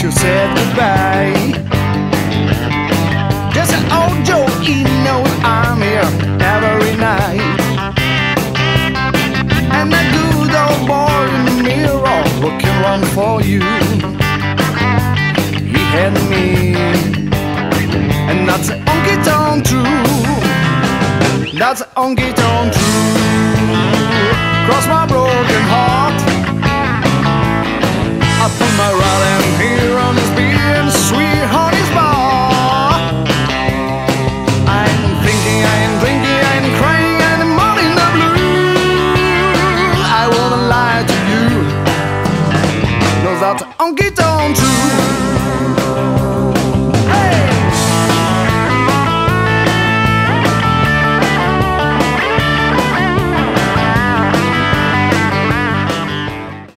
Said goodbye. Just an old Joe, he knows I'm here every night. And that good old boy in the mirror looking one for you. He had me, and that's a honky tonk true. That's a honky tonk true. Cross my broken heart.